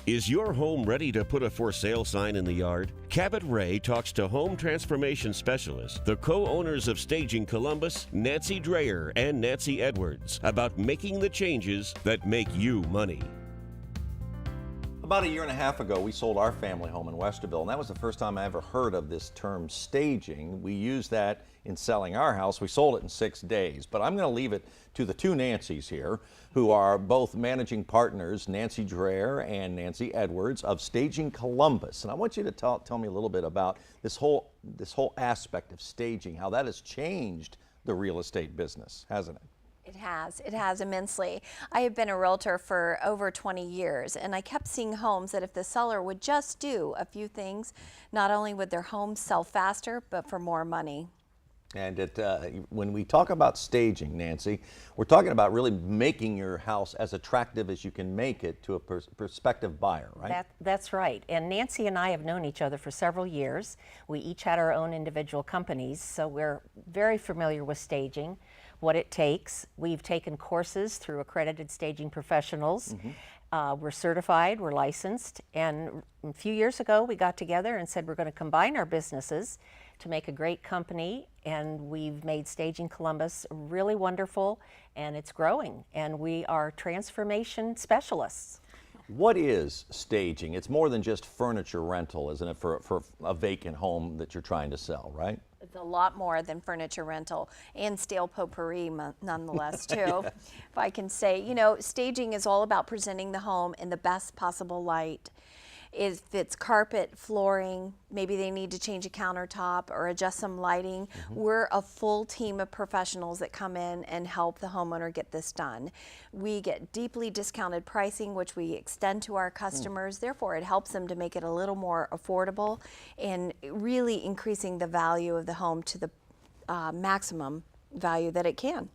Is your home ready to put a for sale sign in the yard? Cabot Ray talks to home transformation specialists, the co-owners of Staging Columbus, Nancy Dreyer and Nancy Edwards, about making the changes that make you money. About a year and a half ago, we sold our family home in Westerville, and that was the first time I ever heard of this term staging. We used that in selling our house. We sold it in 6 days, but I'm going to leave it to the two Nancys here, who are both managing partners, Nancy Dreyer and Nancy Edwards of Staging Columbus. And I want you to tell me a little bit about this whole aspect of staging, how that has changed the real estate business, hasn't it? It has immensely. I have been a realtor for over 20 years, and I kept seeing homes that if the seller would just do a few things, not only would their home sell faster, but for more money. And when we talk about staging, Nancy, we're talking about really making your house as attractive as you can make it to a prospective buyer, right? That's right. And Nancy and I have known each other for several years. We each had our own individual companies, so we're very familiar with staging, what it takes. We've taken courses through accredited staging professionals. We're certified, we're licensed, and a few years ago we got together and said we're going to combine our businesses to make a great company, and we've made Staging Columbus really wonderful, and it's growing, and we are transformation specialists. What is staging? It's more than just furniture rental, isn't it, for a vacant home that you're trying to sell, right? It's a lot more than furniture rental, and stale potpourri nonetheless too. If I can say, you know, staging is all about presenting the home in the best possible light. If it's carpet, flooring, maybe they need to change a countertop or adjust some lighting, we're a full team of professionals that come in and help the homeowner get this done. We get deeply discounted pricing, which we extend to our customers. Therefore, it helps them to make it a little more affordable and really increasing the value of the home to the maximum value that it can.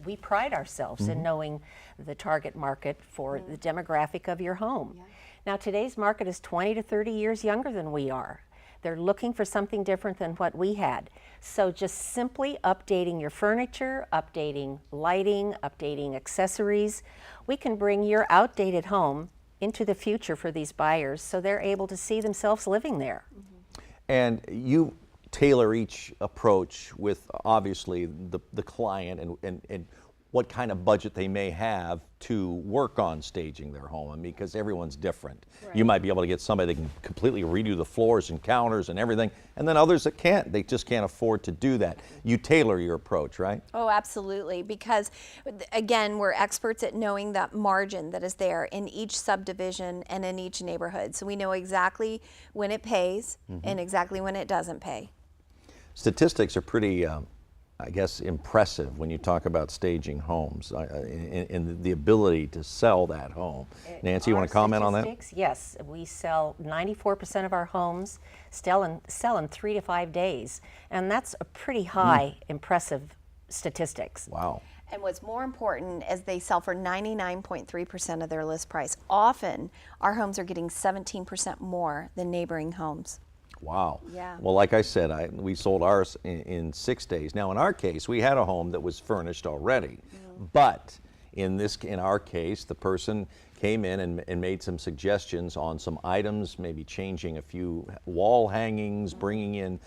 We pride ourselves in knowing the target market for the demographic of your home. Now, today's market is 20 to 30 years younger than we are. They're looking for something different than what we had. So just simply updating your furniture, updating lighting, updating accessories, we can bring your outdated home into the future for these buyers so they're able to see themselves living there. And you tailor each approach with obviously the client and what kind of budget they may have to work on staging their home. I mean, because everyone's different. Right. You might be able to get somebody that can completely redo the floors and counters and everything, and then others that can't. They just can't afford to do that. You tailor your approach, right? Oh, absolutely, because again, we're experts at knowing that margin that is there in each subdivision and in each neighborhood. So we know exactly when it pays and exactly when it doesn't pay. Statistics are pretty I guess, impressive when you talk about staging homes and the ability to sell that home. Nancy, you want to comment on that? Yes, we sell 94% of our homes sell in 3 to 5 days, and that's a pretty high, impressive statistics. Wow. And what's more important is they sell for 99.3% of their list price. Often, our homes are getting 17% more than neighboring homes. Wow. Yeah. Well, like I said, we sold ours in 6 days. Now, in our case, we had a home that was furnished already, but in our case, the person came in and made some suggestions on some items, maybe changing a few wall hangings, bringing in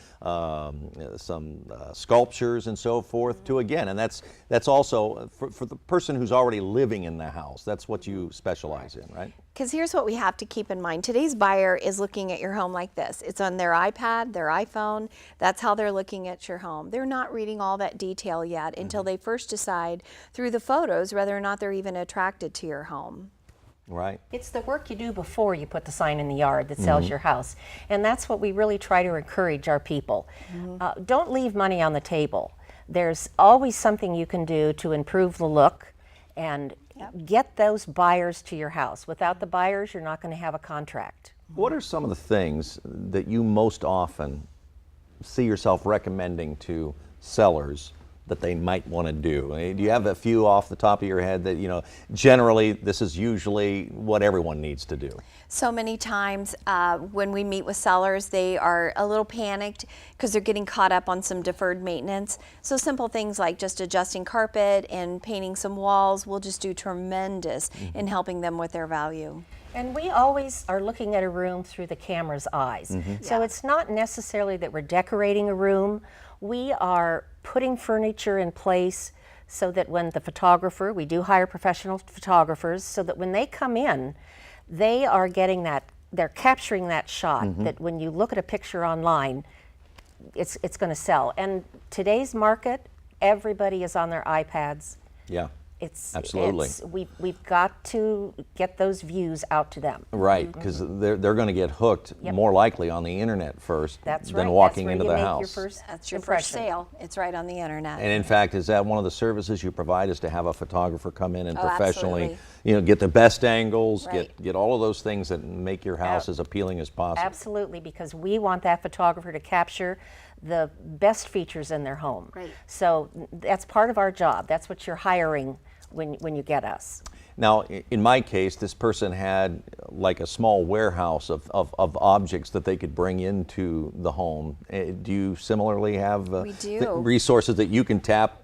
some sculptures and so forth to again, and that's also for the person who's already living in the house. That's what you specialize in, right? Because here's what we have to keep in mind. Today's buyer is looking at your home like this. It's on their iPad, their iPhone. That's how they're looking at your home. They're not reading all that detail yet until they first decide through the photos whether or not they're even attracted to your home. Right. It's the work you do before you put the sign in the yard that sells your house. And that's what we really try to encourage our people. Don't leave money on the table. There's always something you can do to improve the look and get those buyers to your house. Without the buyers, you're not going to have a contract. What are some of the things that you most often see yourself recommending to sellers that they might want to do? Do you have a few off the top of your head that, generally this is usually what everyone needs to do? So many times when we meet with sellers, they are a little panicked because they're getting caught up on some deferred maintenance. So simple things like just adjusting carpet and painting some walls will just do tremendous in helping them with their value. And we always are looking at a room through the camera's eyes. So it's not necessarily that we're decorating a room. We are putting furniture in place so that when the photographer, we do hire professional photographers, so that when they come in, they are getting that, they're capturing that shot that when you look at a picture online, it's going to sell. And today's market, everybody is on their iPads. Yeah. Absolutely. We've got to get those views out to them. Right, because they're going to get hooked more likely on the internet first than walking into the house. That's your first sale. It's right on the internet. And in fact, is that one of the services you provide, is to have a photographer come in and professionally, get the best angles, get all of those things that make your house as appealing as possible? Absolutely, because we want that photographer to capture the best features in their home. Right. So that's part of our job. That's what you're hiring when you get us. Now, in my case, this person had like a small warehouse of objects that they could bring into the home. Do you similarly have resources that you can tap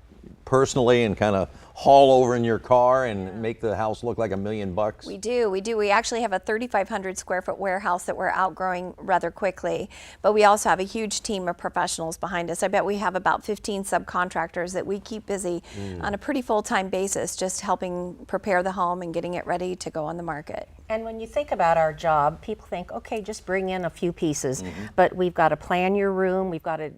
personally and kind of haul over in your car and make the house look like $1 million? We do. We actually have a 3,500 square foot warehouse that we're outgrowing rather quickly, but we also have a huge team of professionals behind us. I bet we have about 15 subcontractors that we keep busy on a pretty full-time basis, just helping prepare the home and getting it ready to go on the market. And when you think about our job, people think, okay, just bring in a few pieces, but we've got to plan your room, we've got to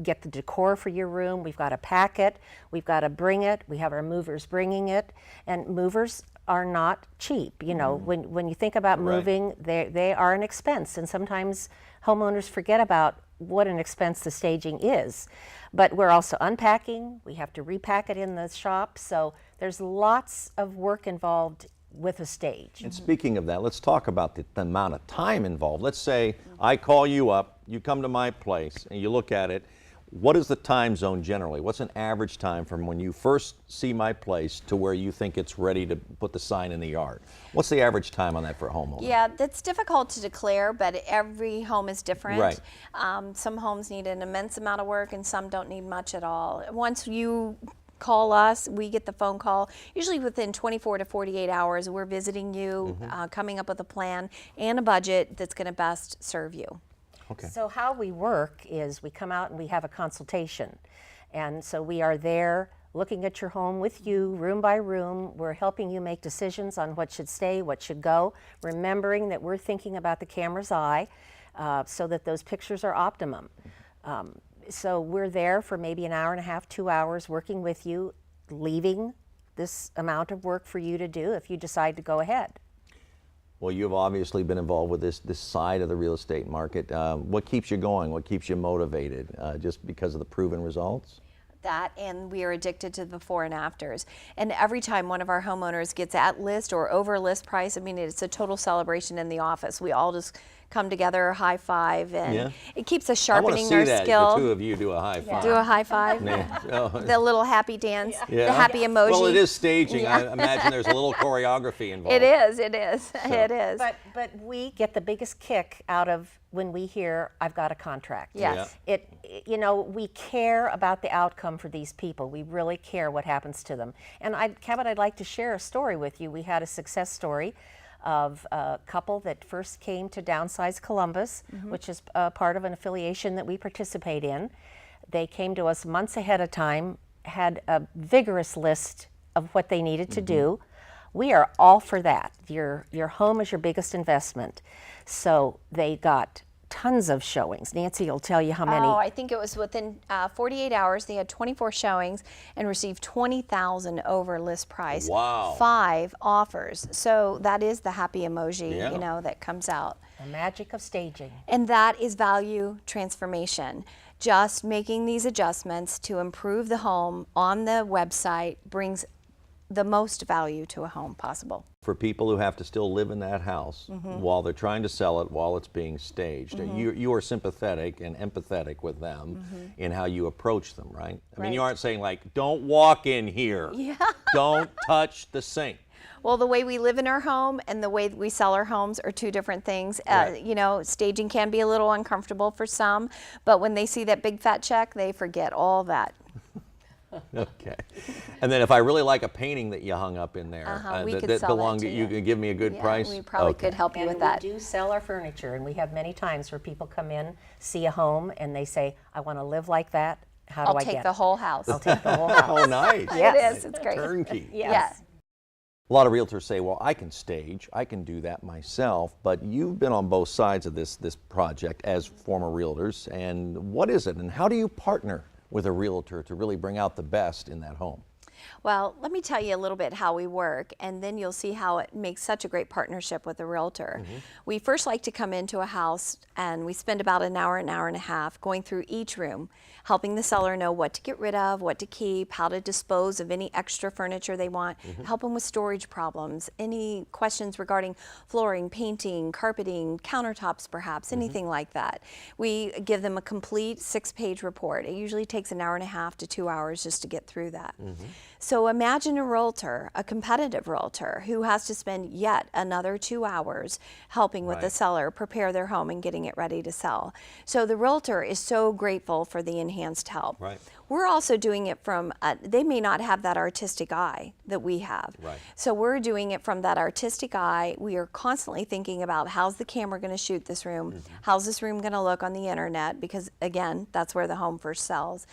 get the decor for your room, we've got to pack it, we've got to bring it, we have our movers bringing it, and movers are not cheap. When you think about moving, they are an expense, and sometimes homeowners forget about what an expense the staging is. But we're also unpacking, we have to repack it in the shop, so there's lots of work involved with a stage. And speaking of that, let's talk about the amount of time involved. Let's say I call you up, you come to my place, and you look at it. What is the time zone generally? What's an average time from when you first see my place to where you think it's ready to put the sign in the yard? What's the average time on that for a homeowner? Yeah, that's difficult to declare, but every home is different. Right. Some homes need an immense amount of work and some don't need much at all. Once you call us, we get the phone call. Usually within 24 to 48 hours, we're visiting you, coming up with a plan and a budget that's going to best serve you. Okay. So how we work is we come out and we have a consultation. And so we are there looking at your home with you, room by room. We're helping you make decisions on what should stay, what should go, remembering that we're thinking about the camera's eye so that those pictures are optimum. So we're there for maybe an hour and a half, 2 hours, working with you, leaving this amount of work for you to do if you decide to go ahead. Well, you've obviously been involved with this side of the real estate market. What keeps you going? What keeps you motivated? Just because of the proven results? That, and we are addicted to the before and afters. And every time one of our homeowners gets at list or over list price, I mean, it's a total celebration in the office. We all just come together, high five, and it keeps us sharpening our skill. The two of you do a high five. Do a high five. The little happy dance, the happy emoji. Well, it is staging. I imagine there's a little choreography involved. It is. So. It is. But we get the biggest kick out of when we hear, I've got a contract. Yes. We care about the outcome for these people. We really care what happens to them. And Cabot, I'd like to share a story with you. We had a success story of a couple that first came to Downsize Columbus, which is part of an affiliation that we participate in. They came to us months ahead of time, had a vigorous list of what they needed to do. We are all for that. Your home is your biggest investment. So they got tons of showings. Nancy will tell you how many. Oh, I think it was within 48 hours. They had 24 showings and received 20,000 over list price. Wow. 5 offers. So that is the happy emoji, that comes out. The magic of staging. And that is value transformation. Just making these adjustments to improve the home on the website brings the most value to a home possible. for people who have to still live in that house while they're trying to sell it, while it's being staged. You are sympathetic and empathetic with them in how you approach them, right? I mean, you Right. aren't saying like, don't walk in here. Yeah. Don't touch the sink. Well, the way we live in our home and the way we sell our homes are two different things. Right. You know, staging can be a little uncomfortable for some, but when they see that big fat check, they forget all that. Okay. And then if I really like a painting that you hung up in there, We could that sell that belonged to you you. could give me a good Yeah, price? we probably Okay. could help you And with that. we do sell our furniture, and we have many times where people come in, see a home, and they say, I want to live like that. How do I'll I take get the it?" whole house. I'll take the whole house. Oh, nice. Yes. It is. It's great. Turnkey. Yes. A lot of realtors say, well, I can stage, I can do that myself, but you've been on both sides of this project as former realtors, and what is it, and how do you partner with a realtor to really bring out the best in that home? Well, let me tell you a little bit how we work, and then you'll see how it makes such a great partnership with a realtor. We first like to come into a house, and we spend about an hour and a half going through each room, helping the seller know what to get rid of, what to keep, how to dispose of any extra furniture they want, help them with storage problems, any questions regarding flooring, painting, carpeting, countertops perhaps, anything like that. We give them a complete 6-page report. It usually takes an hour and a half to 2 hours just to get through that. So imagine a realtor, a competitive realtor, who has to spend yet another 2 hours helping with the Right. seller prepare their home and getting it ready to sell. So the realtor is so grateful for the enhanced help. Right. We're also doing it from, they may not have that artistic eye that we have. Right. So we're doing it from that artistic eye. We are constantly thinking about how's the camera going to shoot this room? How's this room going to look on the internet? Because again, that's where the home first sells.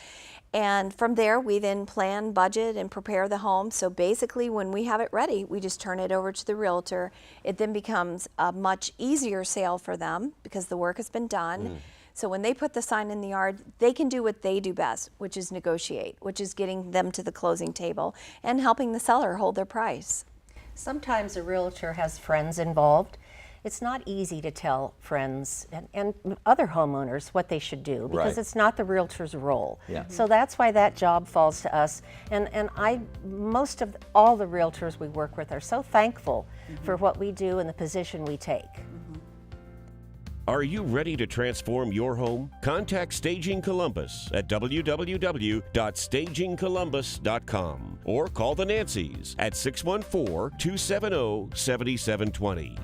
And from there, we then plan, budget, and prepare the home. So basically, when we have it ready, we just turn it over to the realtor. It then becomes a much easier sale for them because the work has been done. So when they put the sign in the yard, they can do what they do best, which is negotiate, which is getting them to the closing table and helping the seller hold their price. Sometimes a realtor has friends involved. It's not easy to tell friends and other homeowners what they should do because Right. it's not the realtor's role. Yeah. So that's why that job falls to us. And most of all the realtors we work with are so thankful for what we do and the position we take. Are you ready to transform your home? Contact Staging Columbus at www.stagingcolumbus.com or call the Nancys at 614-270-7720.